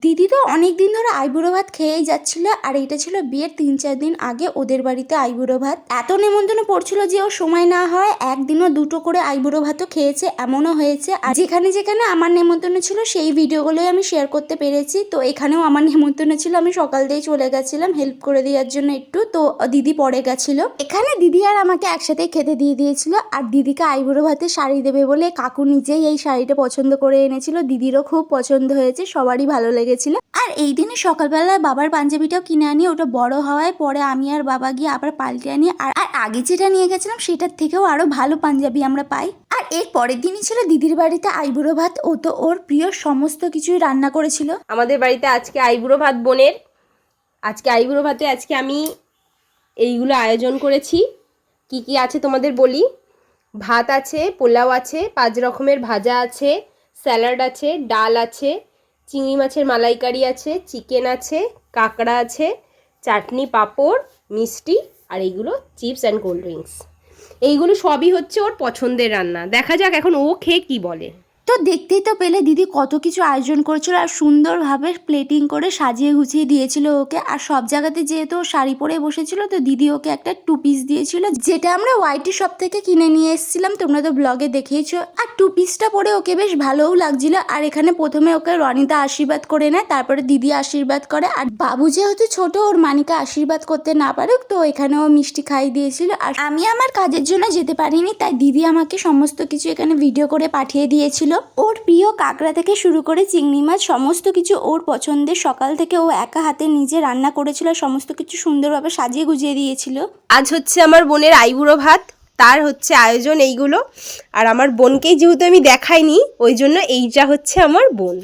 দিদি তো অনেক দিন ধরে আইবুড়ো ভাত খেয়েই যাচ্ছিল, আর এটা ছিল বিয়ের 3-4 দিন আগে ওদের বাড়িতে আইবুড়ো ভাত। এত নেমন্তন্ন পড়ছিল যে ওর সময় না হয় একদিনও 2টো করে আইবুড়ো ভাতও খেয়েছে, এমনও হয়েছে। আর যেখানে যেখানে আমার নেমন্তন্ন ছিল সেই ভিডিওগুলোই আমি শেয়ার করতে পেরেছি। তো এখানেও আমার নেমন্তন্ন ছিল, আমি সকাল দিয়ে চলে গেছিলাম হেল্প করে দেওয়ার জন্য একটু। তো দিদি পরে গেছিল। এখানে দিদি আর আমাকে একসাথে খেতে দিয়ে দিয়েছিল। আর দিদিকে আইবুড়ো ভাতে শাড়ি দেবে বলে কাকু নিজেই এই শাড়িটা পছন্দ করে এনেছিল। দিদিরও খুব পছন্দ হয়েছে, সবারই ভালো লেগেছিল। আর এই দিনে সকালবেলা বাবার পাঞ্জাবিটাও কিনে আনি, ওটা বড় হওয়ায় পরে আমি আর বাবা গিয়ে আবার পাল্টে আনি। আর আগে যেটা নিয়ে গেছিলাম সেটার থেকেও আরো ভালো পাঞ্জাবি আমরা পাই। আর এর পরের দিনই ছিল দিদির বাড়িতে আইবুড়ো ভাত। ও তো ওর প্রিয় সমস্ত কিছুই রান্না করেছিল। আমাদের বাড়িতে আজকে আইবুড়ো ভাত বোনের। আজকে আইবুড়ো ভাতে আজকে আমি এইগুলো আয়োজন করেছি। কি কি আছে তোমাদের বলি। ভাত আছে, পোলাও আছে, 5 রকমের ভাজা আছে, স্যালাড আছে, ডাল আছে, চিংড়ি মাছের মালাইকারি আছে, চিকেন আছে, কাঁকড়া আছে, চাটনি, পাঁপড়, মিষ্টি, আর এইগুলো চিপস অ্যান্ড কোল্ড ড্রিঙ্কস। এইগুলো সবই হচ্ছে ওর পছন্দের রান্না। দেখা যাক এখন ও খেয়ে কি বলে। তো দেখতেই তো পেলে দিদি কত কিছু আয়োজন করেছিল, আর সুন্দরভাবে প্লেটিং করে সাজিয়ে গুছিয়ে দিয়েছিল ওকে। আর সব জায়গাতে যেহেতু ও শাড়ি পরে বসেছিল, তো দিদি ওকে একটা 2 পিস দিয়েছিল, যেটা আমরা ওয়াইটি শপ থেকে কিনে নিয়ে এসেছিলাম, তোমরা তো ব্লগে দেখেইছো। আর 2 পিসটা পরে ওকে বেশ ভালোও লাগছিল। আর এখানে প্রথমে ওকে রনিতা আশীর্বাদ করে নেয়, তারপরে দিদি আশীর্বাদ করে। আর বাবু যেহেতু ছোট, ওর মানিকা আশীর্বাদ করতে না পারুক, তো এখানে ও মিষ্টি খাইয়ে দিয়েছিল। আর আমি আমার কাজের জন্য যেতে পারিনি, তাই দিদি আমাকে সমস্ত কিছু এখানে ভিডিও করে পাঠিয়ে দিয়েছিল। ওর প্রিয় কাঁকড়া থেকে শুরু করে চিংড়ি মাছ সমস্ত কিছু ওর পছন্দের, সকাল থেকে ও একা হাতে নিজে রান্না করেছিল, সমস্ত কিছু সুন্দরভাবে সাজিয়ে গুজিয়ে দিয়েছিল। আজ হচ্ছে আমার বোনের আইবুড়ো ভাত, তার হচ্ছে আয়োজন এইগুলো। আর আমার বোনকেই যেহেতু আমি দেখাইনি, ওই জন্য এইটা হচ্ছে আমার বোন।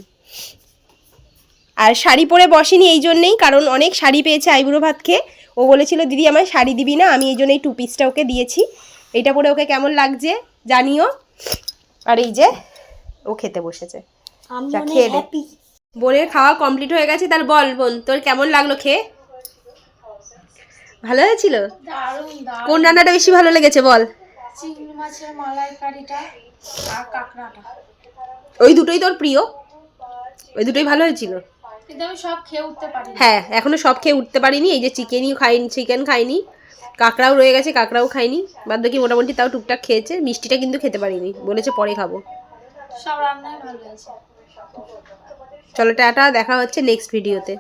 আর শাড়ি পরে বসেনি এই জন্যেই, কারণ অনেক শাড়ি পেয়েছে আইবুড়ো ভাত খেয়ে। ও বলেছিল দিদি আমায় শাড়ি দিবি না, আমি এই জন্য এই 2 পিসটা ওকে দিয়েছি। এটা পরে ওকে কেমন লাগছে জানিও। আর এই যে ও খেতে বসেছে, খেয়ে দে। বোনের খাওয়া কমপ্লিট হয়ে গেছে। তার বল বোন, তোর কেমন লাগলো খেয়ে? ভালো হয়েছিল? কোন রান্নাটা বেশি ভালো লেগেছে বল? চিংড়ি মাছের মালাইকারিটা আর কাঁকড়াটা। ওই দুটোই তোর প্রিয়? ওই দুটোই ভালো হয়েছিল, কিন্তু আমি সব খেয়ে উঠতে পারি। হ্যাঁ, এখনো সব খেয়ে উঠতে পারিনি। এই যে চিকেন খাইনি, কাঁকড়াও রয়ে গেছে, কাঁকড়াও খাইনি। বাদ বাকি মোটামুটি তাও টুকটাক খেয়েছে। মিষ্টিটা কিন্তু খেতে পারিনি, বলেছে পরে খাবো। সব রান্নাই ভালো হয়েছে। চলো টাটা, দেখা হচ্ছে নেক্সট ভিডিওতে।